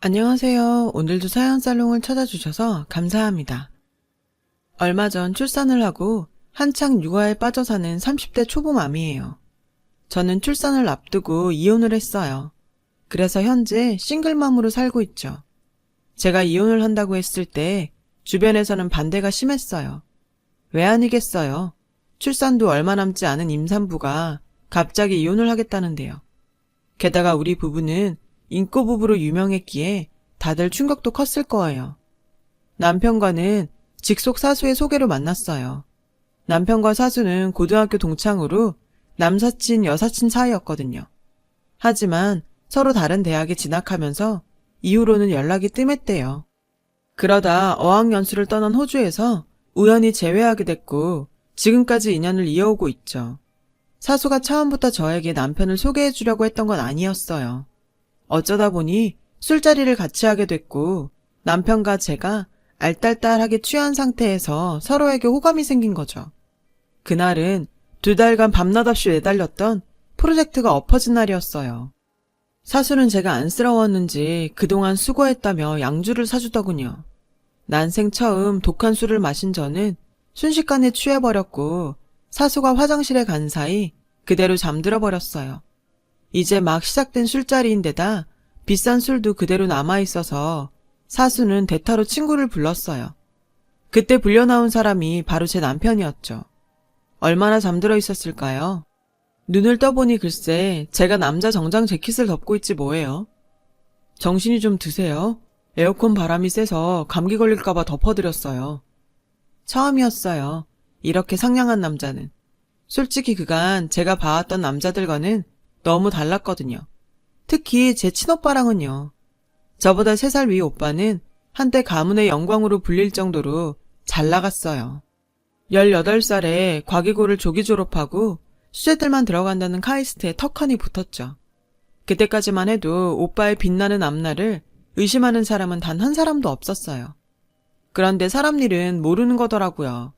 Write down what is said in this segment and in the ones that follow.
안녕하세요. 오늘도 사연살롱을 찾아주셔서 감사합니다. 얼마 전 출산을 하고 한창 육아에 빠져 사는 30대 초보맘이에요. 저는 출산을 앞두고 이혼을 했어요. 그래서 현재 싱글맘으로 살고 있죠. 제가 이혼을 한다고 했을 때 주변에서는 반대가 심했어요. 왜 아니겠어요? 출산도 얼마 남지 않은 임산부가 갑자기 이혼을 하겠다는데요. 게다가 우리 부부는 인꼬 부부로 유명했기에 다들 충격도 컸을 거예요. 남편과는 직속 사수의 소개로 만났어요. 남편과 사수는 고등학교 동창으로 남사친 여사친 사이였거든요. 하지만 서로 다른 대학에 진학하면서 이후로는 연락이 뜸했대요. 그러다 어학연수를 떠난 호주에서 우연히 재회하게 됐고 지금까지 인연을 이어오고 있죠. 사수가 처음부터 저에게 남편을 소개해 주려고 했던 건 아니었어요. 어쩌다 보니 술자리를 같이 하게 됐고 남편과 제가 알딸딸하게 취한 상태에서 서로에게 호감이 생긴 거죠. 그날은 2달간 밤낮 없이 내달렸던 프로젝트가 엎어진 날이었어요. 사수는 제가 안쓰러웠는지 그동안 수고했다며 양주를 사주더군요. 난생 처음 독한 술을 마신 저는 순식간에 취해버렸고 사수가 화장실에 간 사이 그대로 잠들어 버렸어요. 이제 막 시작된 술자리인데다 비싼 술도 그대로 남아있어서 사수는 대타로 친구를 불렀어요. 그때 불려나온 사람이 바로 제 남편이었죠. 얼마나 잠들어 있었을까요? 눈을 떠보니 글쎄 제가 남자 정장 재킷을 덮고 있지 뭐예요. 정신이 좀 드세요. 에어컨 바람이 세서 감기 걸릴까봐 덮어드렸어요. 처음이었어요. 이렇게 상냥한 남자는. 솔직히 그간 제가 봐왔던 남자들과는 너무 달랐거든요. 특히 제 친오빠랑은요. 저보다 3살 위 오빠는 한때 가문의 영광으로 불릴 정도로 잘 나갔어요. 18살에 과기고를 조기 졸업하고 수재들만 들어간다는 카이스트에 턱하니 붙었죠. 그때까지만 해도 오빠의 빛나는 앞날을 의심하는 사람은 단 한 사람도 없었어요. 그런데 사람 일은 모르는 거더라고요.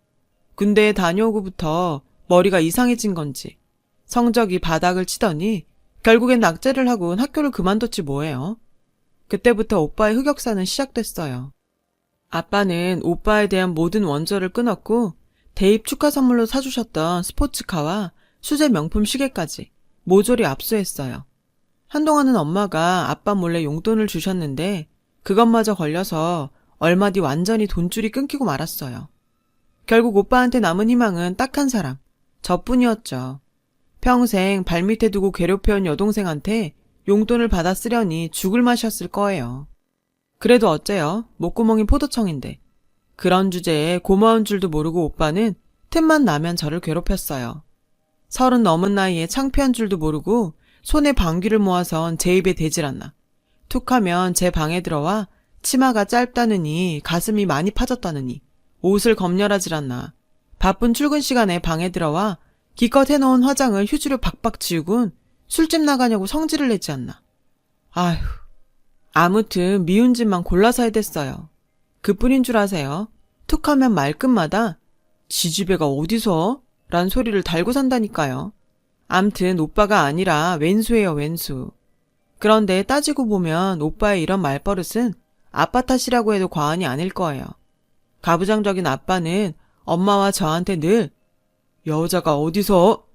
군대에 다녀오고부터 머리가 이상해진 건지 성적이 바닥을 치더니 결국엔 낙제를 하고 학교를 그만뒀지 뭐예요. 그때부터 오빠의 흑역사는 시작됐어요. 아빠는 오빠에 대한 모든 원조를 끊었고 대입 축하 선물로 사주셨던 스포츠카와 수제 명품 시계까지 모조리 압수했어요. 한동안은 엄마가 아빠 몰래 용돈을 주셨는데 그것마저 걸려서 얼마 뒤 완전히 돈줄이 끊기고 말았어요. 결국 오빠한테 남은 희망은 딱 한 사람, 저뿐이었죠. 평생 발밑에 두고 괴롭혀온 여동생한테 용돈을 받아 쓰려니 죽을 맛이었을 거예요. 그래도 어째요? 목구멍이 포도청인데. 그런 주제에 고마운 줄도 모르고 오빠는 틈만 나면 저를 괴롭혔어요. 30 넘은 나이에 창피한 줄도 모르고 손에 방귀를 모아선 제 입에 대질 않나. 툭하면 제 방에 들어와 치마가 짧다느니 가슴이 많이 파졌다느니 옷을 검열하질 않나. 바쁜 출근 시간에 방에 들어와 기껏 해놓은 화장을 휴지로 박박 지우곤 술집 나가냐고 성질을 내지 않나. 아휴, 아무튼 미운 짓만 골라서 해댔어요. 그뿐인 줄 아세요? 툭하면 말끝마다 지지배가 어디서? 란 소리를 달고 산다니까요. 암튼 오빠가 아니라 왼수예요, 왼수. 그런데 따지고 보면 오빠의 이런 말버릇은 아빠 탓이라고 해도 과언이 아닐 거예요. 가부장적인 아빠는 엄마와 저한테 늘 여자가 어디서?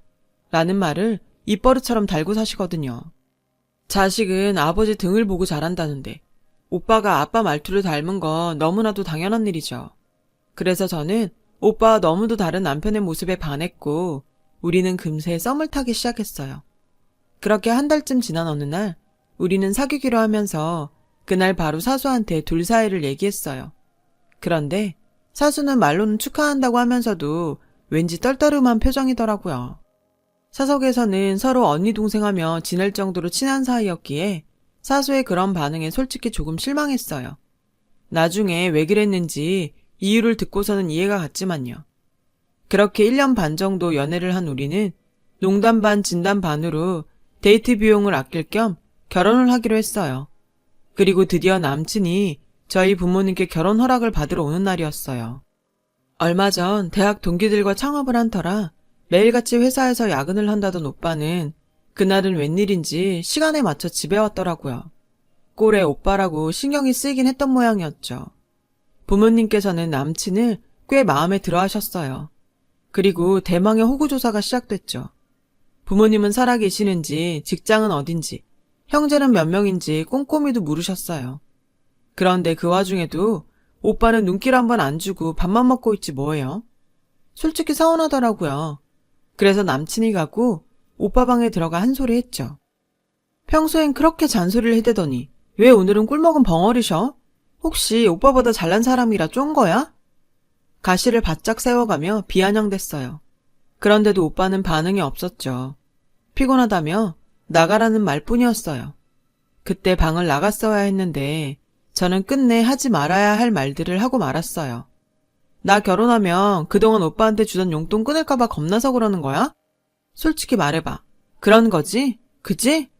라는 말을 입버릇처럼 달고 사시거든요. 자식은 아버지 등을 보고 자란다는데 오빠가 아빠 말투를 닮은 건 너무나도 당연한 일이죠. 그래서 저는 오빠와 너무도 다른 남편의 모습에 반했고 우리는 금세 썸을 타기 시작했어요. 그렇게 한 달쯤 지난 어느 날 우리는 사귀기로 하면서 그날 바로 사수한테 둘 사이를 얘기했어요. 그런데 사수는 말로는 축하한다고 하면서도 왠지 떨떠름한 표정이더라고요. 사석에서는 서로 언니 동생하며 지낼 정도로 친한 사이였기에 사수의 그런 반응에 솔직히 조금 실망했어요. 나중에 왜 그랬는지 이유를 듣고서는 이해가 갔지만요. 그렇게 1년 반 정도 연애를 한 우리는 농담 반 진담 반으로 데이트 비용을 아낄 겸 결혼을 하기로 했어요. 그리고 드디어 남친이 저희 부모님께 결혼 허락을 받으러 오는 날이었어요. 얼마 전 대학 동기들과 창업을 한 터라 매일같이 회사에서 야근을 한다던 오빠는 그날은 웬일인지 시간에 맞춰 집에 왔더라고요. 꼴의 오빠라고 신경이 쓰이긴 했던 모양이었죠. 부모님께서는 남친을 꽤 마음에 들어 하셨어요. 그리고 대망의 호구조사가 시작됐죠. 부모님은 살아계시는지, 직장은 어딘지, 형제는 몇 명인지 꼼꼼히도 물으셨어요. 그런데 그 와중에도 오빠는 눈길 한번 안 주고 밥만 먹고 있지 뭐예요? 솔직히 서운하더라고요. 그래서 남친이 가고 오빠 방에 들어가 한 소리 했죠. 평소엔 그렇게 잔소리를 해대더니 왜 오늘은 꿀먹은 벙어리셔? 혹시 오빠보다 잘난 사람이라 쫀 거야? 가시를 바짝 세워가며 비아냥댔어요. 그런데도 오빠는 반응이 없었죠. 피곤하다며 나가라는 말뿐이었어요. 그때 방을 나갔어야 했는데 저는 끝내 하지 말아야 할 말들을 하고 말았어요. 나 결혼하면 그동안 오빠한테 주던 용돈 끊을까봐 겁나서 그러는 거야? 솔직히 말해봐. 그런 거지? 그지?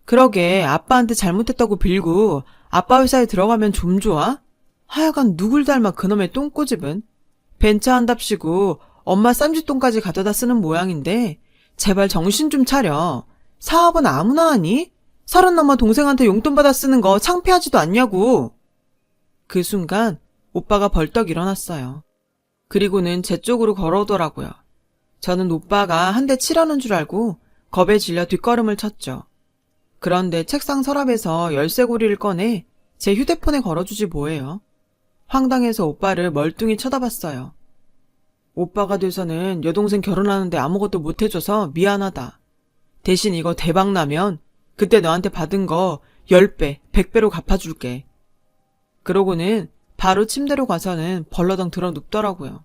그러게 아빠한테 잘못했다고 빌고 아빠 회사에 들어가면 좀 좋아? 하여간 누굴 닮아 그놈의 똥꼬집은? 벤처한답시고 엄마 쌈짓돈까지 가져다 쓰는 모양인데 제발 정신 좀 차려. 사업은 아무나 하니? 30 넘어 동생한테 용돈 받아 쓰는 거 창피하지도 않냐고. 그 순간 오빠가 벌떡 일어났어요. 그리고는 제 쪽으로 걸어오더라고요. 저는 오빠가 한 대 치려는 줄 알고 겁에 질려 뒷걸음을 쳤죠. 그런데 책상 서랍에서 열쇠고리를 꺼내 제 휴대폰에 걸어주지 뭐예요. 황당해서 오빠를 멀뚱히 쳐다봤어요. 오빠가 돼서는 여동생 결혼하는데 아무것도 못해줘서 미안하다. 대신 이거 대박 나면 그때 너한테 받은 거 10배, 100배로 갚아줄게. 그러고는 바로 침대로 가서는 벌러덩 들어 눕더라고요.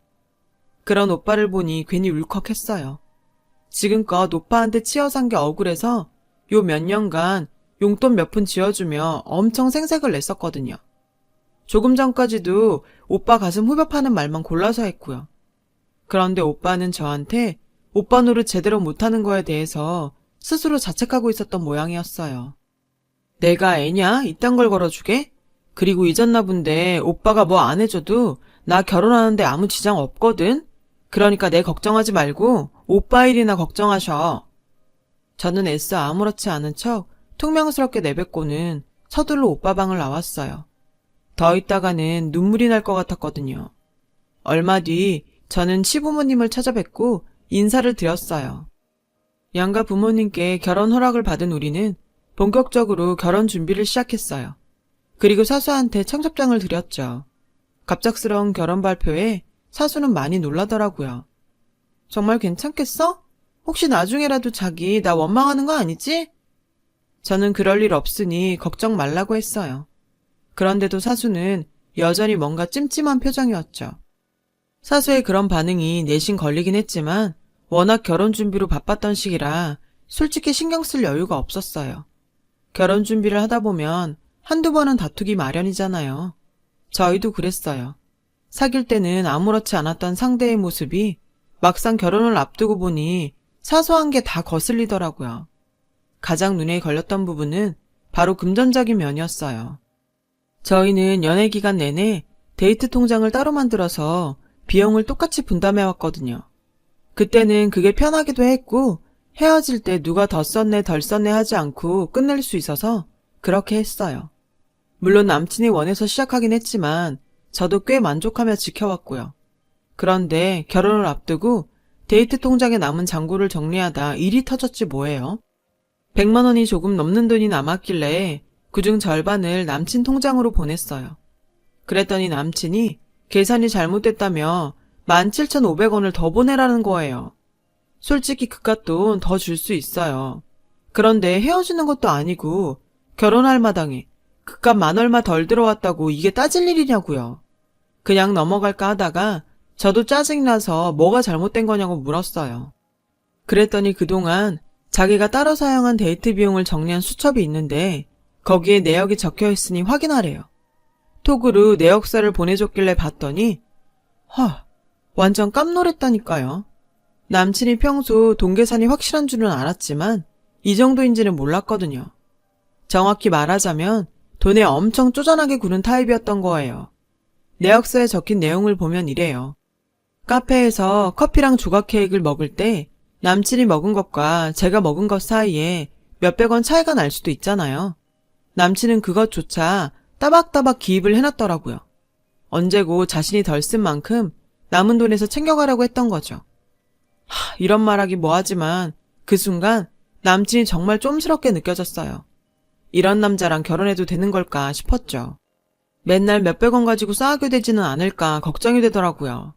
그런 오빠를 보니 괜히 울컥했어요. 지금껏 오빠한테 치여 산 게 억울해서 요 몇 년간 용돈 몇 푼 쥐어주며 엄청 생색을 냈었거든요. 조금 전까지도 오빠 가슴 후벼 파는 말만 골라서 했고요. 그런데 오빠는 저한테 오빠 노릇 제대로 못하는 거에 대해서 스스로 자책하고 있었던 모양이었어요. 내가 애냐? 이딴 걸 걸어주게? 그리고 잊었나 본데 오빠가 뭐 안 해줘도 나 결혼하는데 아무 지장 없거든? 그러니까 내 걱정하지 말고 오빠 일이나 걱정하셔. 저는 애써 아무렇지 않은 척 퉁명스럽게 내뱉고는 서둘러 오빠 방을 나왔어요. 더 있다가는 눈물이 날 것 같았거든요. 얼마 뒤 저는 시부모님을 찾아뵙고 인사를 드렸어요. 양가 부모님께 결혼 허락을 받은 우리는 본격적으로 결혼 준비를 시작했어요. 그리고 사수한테 청첩장을 드렸죠. 갑작스러운 결혼 발표에 사수는 많이 놀라더라고요. 정말 괜찮겠어? 혹시 나중에라도 자기 나 원망하는 거 아니지? 저는 그럴 일 없으니 걱정 말라고 했어요. 그런데도 사수는 여전히 뭔가 찜찜한 표정이었죠. 사수의 그런 반응이 내심 걸리긴 했지만 워낙 결혼 준비로 바빴던 시기라 솔직히 신경 쓸 여유가 없었어요. 결혼 준비를 하다 보면 한두 번은 다투기 마련이잖아요. 저희도 그랬어요. 사귈 때는 아무렇지 않았던 상대의 모습이 막상 결혼을 앞두고 보니 사소한 게 다 거슬리더라고요. 가장 눈에 걸렸던 부분은 바로 금전적인 면이었어요. 저희는 연애 기간 내내 데이트 통장을 따로 만들어서 비용을 똑같이 분담해왔거든요. 그때는 그게 편하기도 했고 헤어질 때 누가 더 썼네 덜 썼네 하지 않고 끝낼 수 있어서 그렇게 했어요. 물론 남친이 원해서 시작하긴 했지만 저도 꽤 만족하며 지켜왔고요. 그런데 결혼을 앞두고 데이트 통장에 남은 잔고를 정리하다 일이 터졌지 뭐예요. 100만 원이 조금 넘는 돈이 남았길래 그중 절반을 남친 통장으로 보냈어요. 그랬더니 남친이 계산이 잘못됐다며 17,500원을 더 보내라는 거예요. 솔직히 그깟 돈 더 줄 수 있어요. 그런데 헤어지는 것도 아니고 결혼할 마당에 그깟 만 얼마 덜 들어왔다고 이게 따질 일이냐고요. 그냥 넘어갈까 하다가 저도 짜증나서 뭐가 잘못된 거냐고 물었어요. 그랬더니 그동안 자기가 따로 사용한 데이트 비용을 정리한 수첩이 있는데 거기에 내역이 적혀 있으니 확인하래요. 톡으로 내역서를 보내줬길래 봤더니 완전 깜놀했다니까요. 남친이 평소 돈 계산이 확실한 줄은 알았지만 이 정도인지는 몰랐거든요. 정확히 말하자면 돈에 엄청 쪼잔하게 구는 타입이었던 거예요. 내역서에 적힌 내용을 보면 이래요. 카페에서 커피랑 조각 케이크를 먹을 때 남친이 먹은 것과 제가 먹은 것 사이에 몇백 원 차이가 날 수도 있잖아요. 남친은 그것조차 따박따박 기입을 해놨더라고요. 언제고 자신이 덜 쓴 만큼 남은 돈에서 챙겨가라고 했던 거죠. 이런 말하기 뭐하지만 그 순간 남친이 정말 쫌스럽게 느껴졌어요. 이런 남자랑 결혼해도 되는 걸까 싶었죠. 맨날 몇백 원 가지고 싸우게 되지는 않을까 걱정이 되더라고요.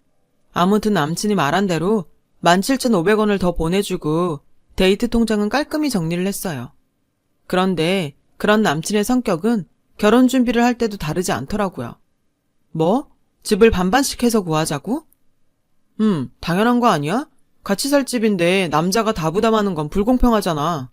아무튼 남친이 말한 대로 17,500원을 더 보내주고 데이트 통장은 깔끔히 정리를 했어요. 그런데 그런 남친의 성격은 결혼 준비를 할 때도 다르지 않더라고요. 뭐? 집을 반반씩 해서 구하자고? 당연한 거 아니야? 같이 살 집인데 남자가 다 부담하는 건 불공평하잖아.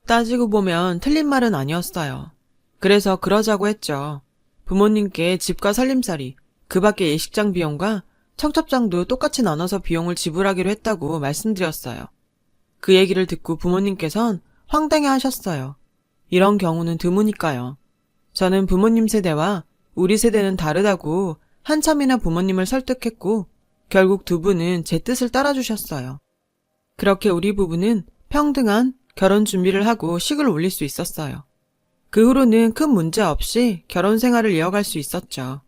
따지고 보면 틀린 말은 아니었어요. 그래서 그러자고 했죠. 부모님께 집과 살림살이, 그 밖에 예식장 비용과 청첩장도 똑같이 나눠서 비용을 지불하기로 했다고 말씀드렸어요. 그 얘기를 듣고 부모님께선 황당해 하셨어요. 이런 경우는 드무니까요. 저는 부모님 세대와 우리 세대는 다르다고 한참이나 부모님을 설득했고 결국 두 분은 제 뜻을 따라주셨어요. 그렇게 우리 부부는 평등한 결혼 준비를 하고 식을 올릴 수 있었어요. 그 후로는 큰 문제 없이 결혼 생활을 이어갈 수 있었죠.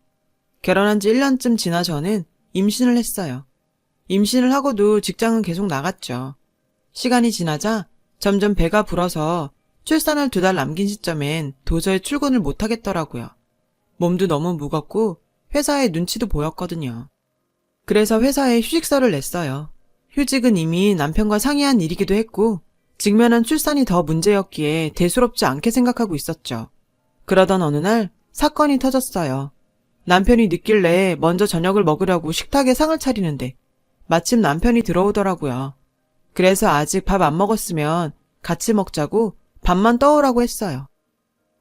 결혼한 지 1년쯤 지나 저는 임신을 했어요. 임신을 하고도 직장은 계속 나갔죠. 시간이 지나자 점점 배가 불어서 출산을 2달 남긴 시점엔 도저히 출근을 못하겠더라고요. 몸도 너무 무겁고 회사에 눈치도 보였거든요. 그래서 회사에 휴직서를 냈어요. 휴직은 이미 남편과 상의한 일이기도 했고 직면한 출산이 더 문제였기에 대수롭지 않게 생각하고 있었죠. 그러던 어느 날 사건이 터졌어요. 남편이 늦길래 먼저 저녁을 먹으려고 식탁에 상을 차리는데 마침 남편이 들어오더라고요. 그래서 아직 밥 안 먹었으면 같이 먹자고 밥만 떠오라고 했어요.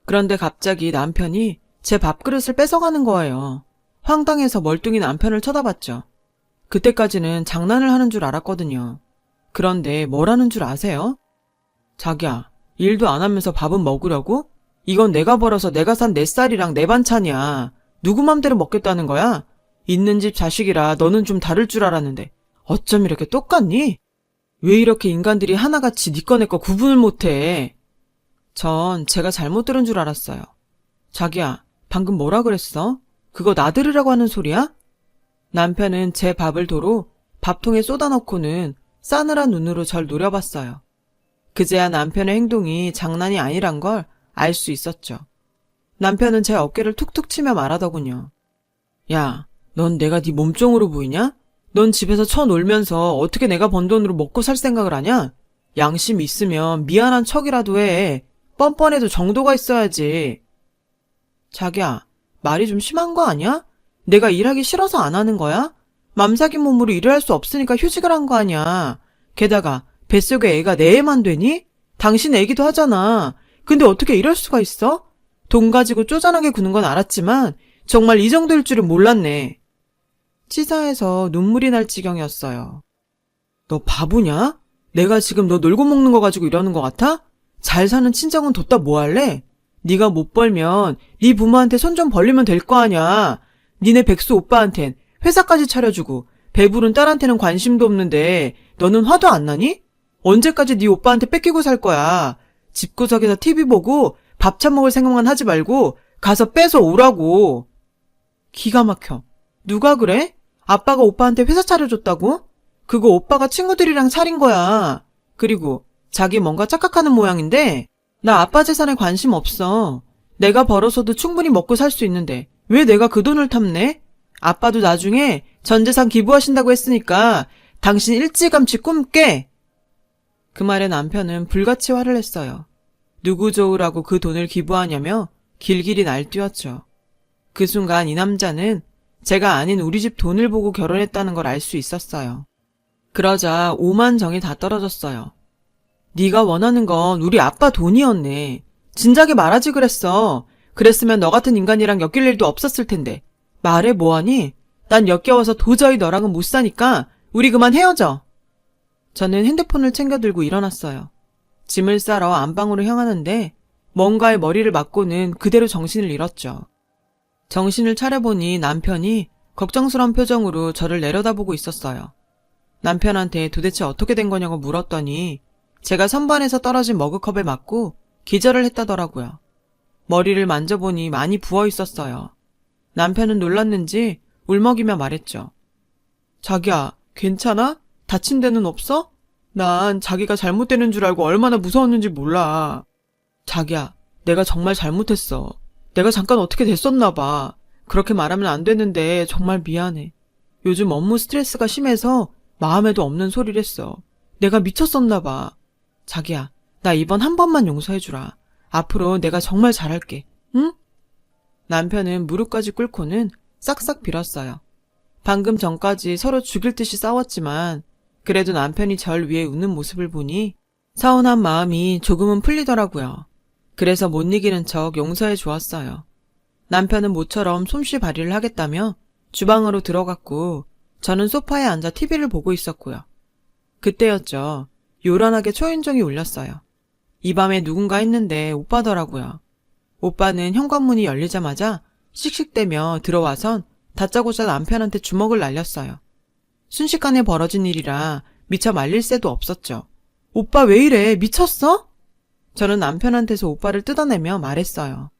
그런데 갑자기 남편이 제 밥그릇을 뺏어가는 거예요. 황당해서 멀뚱히 남편을 쳐다봤죠. 그때까지는 장난을 하는 줄 알았거든요. 그런데 뭐라는 줄 아세요? 자기야, 일도 안 하면서 밥은 먹으려고? 이건 내가 벌어서 내가 산 내 쌀이랑 내 반찬이야. 누구 맘대로 먹겠다는 거야? 있는 집 자식이라 너는 좀 다를 줄 알았는데 어쩜 이렇게 똑같니? 왜 이렇게 인간들이 하나같이 니 거 내 거 구분을 못해? 전 제가 잘못 들은 줄 알았어요. 자기야, 방금 뭐라 그랬어? 그거 나 들으라고 하는 소리야? 남편은 제 밥을 도로 밥통에 쏟아넣고는 싸늘한 눈으로 절 노려봤어요. 그제야 남편의 행동이 장난이 아니란 걸 알 수 있었죠. 남편은 제 어깨를 툭툭 치며 말하더군요. 야, 넌 내가 네 몸종으로 보이냐? 넌 집에서 쳐놀면서 어떻게 내가 번 돈으로 먹고 살 생각을 하냐? 양심 있으면 미안한 척이라도 해. 뻔뻔해도 정도가 있어야지. 자기야, 말이 좀 심한 거 아니야? 내가 일하기 싫어서 안 하는 거야? 맘삭인 몸으로 일을 할 수 없으니까 휴직을 한 거 아니야. 게다가 뱃속에 애가 내 애만 되니? 당신 애기도 하잖아. 근데 어떻게 이럴 수가 있어? 돈 가지고 쪼잔하게 구는 건 알았지만 정말 이 정도일 줄은 몰랐네. 치사해서 눈물이 날 지경이었어요. 너 바보냐? 내가 지금 너 놀고 먹는 거 가지고 이러는 거 같아? 잘 사는 친정은 뒀다 뭐 할래? 네가 못 벌면 네 부모한테 손 좀 벌리면 될 거 아냐. 니네 백수 오빠한텐 회사까지 차려주고 배부른 딸한테는 관심도 없는데 너는 화도 안 나니? 언제까지 네 오빠한테 뺏기고 살 거야. 집구석에서 TV 보고 밥차 먹을 생각만 하지 말고 가서 뺏어 오라고. 기가 막혀. 누가 그래? 아빠가 오빠한테 회사 차려줬다고? 그거 오빠가 친구들이랑 차린 거야. 그리고 자기 뭔가 착각하는 모양인데 나 아빠 재산에 관심 없어. 내가 벌어서도 충분히 먹고 살 수 있는데 왜 내가 그 돈을 탐내? 아빠도 나중에 전 재산 기부하신다고 했으니까 당신 일찌감치 꿈 깨. 그 말에 남편은 불같이 화를 냈어요. 누구 좋으라고 그 돈을 기부하냐며 길길이 날뛰었죠. 그 순간 이 남자는 제가 아닌 우리 집 돈을 보고 결혼했다는 걸 알 수 있었어요. 그러자 오만 정이 다 떨어졌어요. 네가 원하는 건 우리 아빠 돈이었네. 진작에 말하지 그랬어. 그랬으면 너 같은 인간이랑 엮일 일도 없었을 텐데. 말해 뭐하니? 난 역겨워서 도저히 너랑은 못 사니까 우리 그만 헤어져. 저는 핸드폰을 챙겨 들고 일어났어요. 짐을 싸러 안방으로 향하는데 뭔가에 머리를 맞고는 그대로 정신을 잃었죠. 정신을 차려보니 남편이 걱정스러운 표정으로 저를 내려다보고 있었어요. 남편한테 도대체 어떻게 된 거냐고 물었더니 제가 선반에서 떨어진 머그컵에 맞고 기절을 했다더라고요. 머리를 만져보니 많이 부어 있었어요. 남편은 놀랐는지 울먹이며 말했죠. 자기야, 괜찮아? 다친 데는 없어? 난 자기가 잘못되는 줄 알고 얼마나 무서웠는지 몰라. 자기야, 내가 정말 잘못했어. 내가 잠깐 어떻게 됐었나 봐. 그렇게 말하면 안 되는데 정말 미안해. 요즘 업무 스트레스가 심해서 마음에도 없는 소리를 했어. 내가 미쳤었나 봐. 자기야, 나 이번 한 번만 용서해주라. 앞으로 내가 정말 잘할게. 응? 남편은 무릎까지 꿇고는 싹싹 빌었어요. 방금 전까지 서로 죽일 듯이 싸웠지만 그래도 남편이 절 위해 웃는 모습을 보니 서운한 마음이 조금은 풀리더라고요. 그래서 못 이기는 척 용서해 주었어요. 남편은 모처럼 솜씨 발휘를 하겠다며 주방으로 들어갔고 저는 소파에 앉아 TV를 보고 있었고요. 그때였죠. 요란하게 초인종이 울렸어요. 이 밤에 누군가 했는데 오빠더라고요. 오빠는 현관문이 열리자마자 씩씩대며 들어와선 다짜고짜 남편한테 주먹을 날렸어요. 순식간에 벌어진 일이라 미처 말릴 새도 없었죠. 오빠 왜 이래? 미쳤어? 저는 남편한테서 오빠를 뜯어내며 말했어요.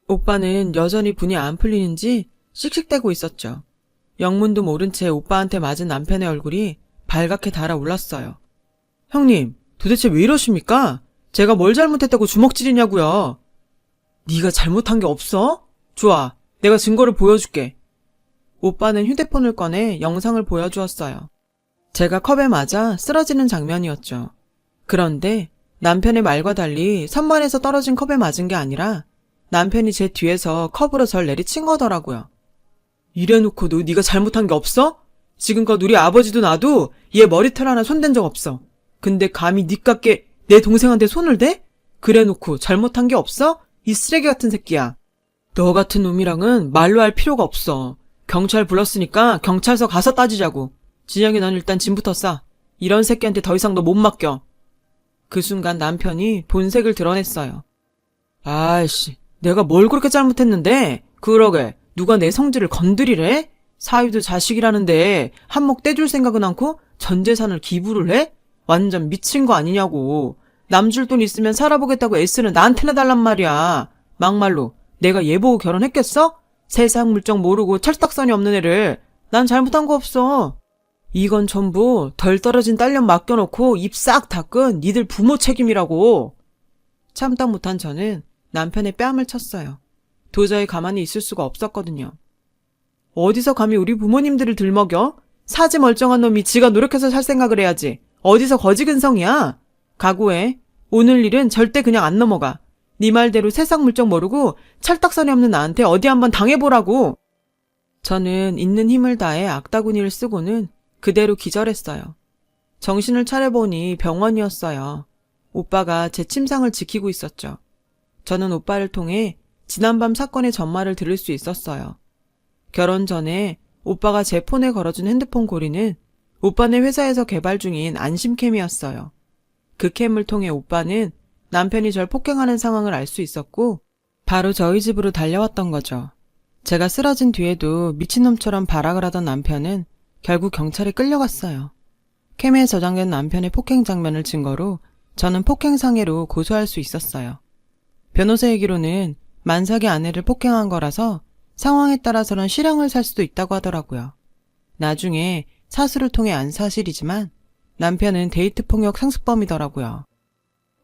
오빠는 여전히 분이 안 풀리는지 씩씩대고 있었죠. 영문도 모른 채 오빠한테 맞은 남편의 얼굴이 발갛게 달아올랐어요. 형님, 도대체 왜 이러십니까? 제가 뭘 잘못했다고 주먹질이냐고요. 네가 잘못한 게 없어? 좋아, 내가 증거를 보여줄게. 오빠는 휴대폰을 꺼내 영상을 보여주었어요. 제가 컵에 맞아 쓰러지는 장면이었죠. 그런데 남편의 말과 달리 선반에서 떨어진 컵에 맞은 게 아니라 남편이 제 뒤에서 컵으로 절 내리친 거더라고요. 이래놓고도 네가 잘못한 게 없어? 지금껏 우리 아버지도 나도 얘 머리털 하나 손댄 적 없어. 근데 감히 니깎게 내 동생한테 손을 대? 그래놓고 잘못한 게 없어? 이 쓰레기 같은 새끼야. 너 같은 놈이랑은 말로 할 필요가 없어. 경찰 불렀으니까 경찰서 가서 따지자고. 진영이 넌 일단 짐부터 싸. 이런 새끼한테 더 이상 너 못 맡겨. 그 순간 남편이 본색을 드러냈어요. 아이씨, 내가 뭘 그렇게 잘못했는데? 그러게, 누가 내 성질을 건드리래? 사위도 자식이라는데 한몫 떼줄 생각은 않고 전 재산을 기부를 해? 완전 미친 거 아니냐고. 남 줄 돈 있으면 살아보겠다고 애쓰는 나한테나 달란 말이야. 막말로 내가 얘 보고 결혼했겠어? 세상 물정 모르고 철딱선이 없는 애를. 난 잘못한 거 없어. 이건 전부 덜 떨어진 딸년 맡겨놓고 입 싹 닦은 니들 부모 책임이라고. 참다 못한 저는 남편의 뺨을 쳤어요. 도저히 가만히 있을 수가 없었거든요. 어디서 감히 우리 부모님들을 들먹여? 사지 멀쩡한 놈이 지가 노력해서 살 생각을 해야지. 어디서 거지근성이야? 각오해. 오늘 일은 절대 그냥 안 넘어가. 네 말대로 세상 물정 모르고 찰떡선이 없는 나한테 어디 한번 당해보라고. 저는 있는 힘을 다해 악다구니를 쓰고는 그대로 기절했어요. 정신을 차려보니 병원이었어요. 오빠가 제 침상을 지키고 있었죠. 저는 오빠를 통해 지난밤 사건의 전말을 들을 수 있었어요. 결혼 전에 오빠가 제 폰에 걸어준 핸드폰 고리는 오빠네 회사에서 개발 중인 안심캠이었어요. 그 캠을 통해 오빠는 남편이 절 폭행하는 상황을 알 수 있었고 바로 저희 집으로 달려왔던 거죠. 제가 쓰러진 뒤에도 미친놈처럼 발악을 하던 남편은 결국 경찰에 끌려갔어요. 캠에 저장된 남편의 폭행 장면을 증거로 저는 폭행상해로 고소할 수 있었어요. 변호사 얘기로는 만삭의 아내를 폭행한 거라서 상황에 따라서는 실형을 살 수도 있다고 하더라고요. 나중에 사수를 통해 안 사실이지만 남편은 데이트 폭력 상습범이더라고요.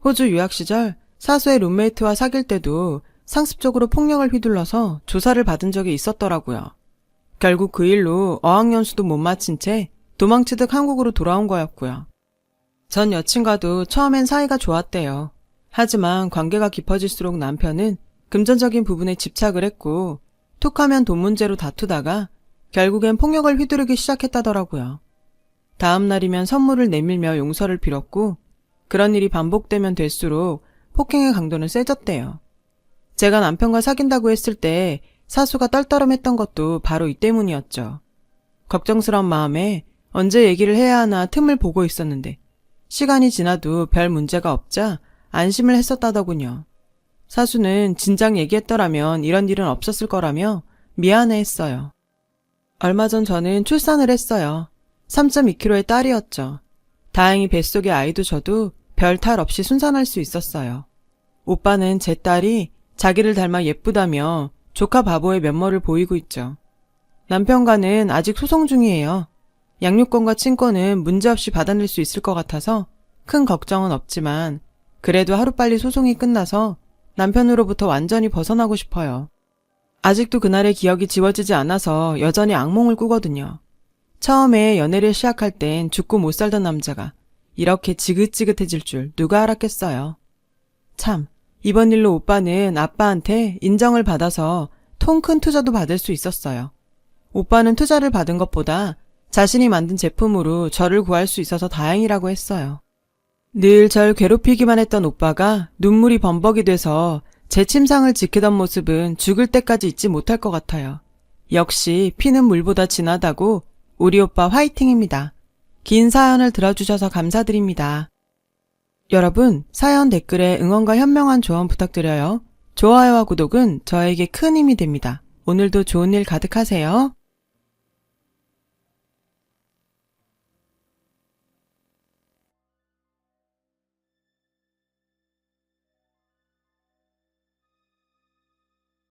호주 유학 시절 사수의 룸메이트와 사귈 때도 상습적으로 폭력을 휘둘러서 조사를 받은 적이 있었더라고요. 결국 그 일로 어학연수도 못 마친 채 도망치듯 한국으로 돌아온 거였고요. 전 여친과도 처음엔 사이가 좋았대요. 하지만 관계가 깊어질수록 남편은 금전적인 부분에 집착을 했고 툭하면 돈 문제로 다투다가 결국엔 폭력을 휘두르기 시작했다더라고요. 다음 날이면 선물을 내밀며 용서를 빌었고 그런 일이 반복되면 될수록 폭행의 강도는 세졌대요. 제가 남편과 사귄다고 했을 때 사수가 떨떠름했던 것도 바로 이 때문이었죠. 걱정스러운 마음에 언제 얘기를 해야 하나 틈을 보고 있었는데 시간이 지나도 별 문제가 없자 안심을 했었다더군요. 사수는 진작 얘기했더라면 이런 일은 없었을 거라며 미안해했어요. 얼마 전 저는 출산을 했어요. 3.2kg의 딸이었죠. 다행히 뱃속의 아이도 저도 별 탈 없이 순산할 수 있었어요. 오빠는 제 딸이 자기를 닮아 예쁘다며 조카 바보의 면모를 보이고 있죠. 남편과는 아직 소송 중이에요. 양육권과 친권은 문제없이 받아낼 수 있을 것 같아서 큰 걱정은 없지만 그래도 하루빨리 소송이 끝나서 남편으로부터 완전히 벗어나고 싶어요. 아직도 그날의 기억이 지워지지 않아서 여전히 악몽을 꾸거든요. 처음에 연애를 시작할 땐 죽고 못 살던 남자가 이렇게 지긋지긋해질 줄 누가 알았겠어요. 참, 이번 일로 오빠는 아빠한테 인정을 받아서 통 큰 투자도 받을 수 있었어요. 오빠는 투자를 받은 것보다 자신이 만든 제품으로 저를 구할 수 있어서 다행이라고 했어요. 늘 절 괴롭히기만 했던 오빠가 눈물이 범벅이 돼서 제 침상을 지키던 모습은 죽을 때까지 잊지 못할 것 같아요. 역시 피는 물보다 진하다고 우리 오빠 화이팅입니다. 긴 사연을 들어주셔서 감사드립니다. 여러분, 사연 댓글에 응원과 현명한 조언 부탁드려요. 좋아요와 구독은 저에게 큰 힘이 됩니다. 오늘도 좋은 일 가득하세요.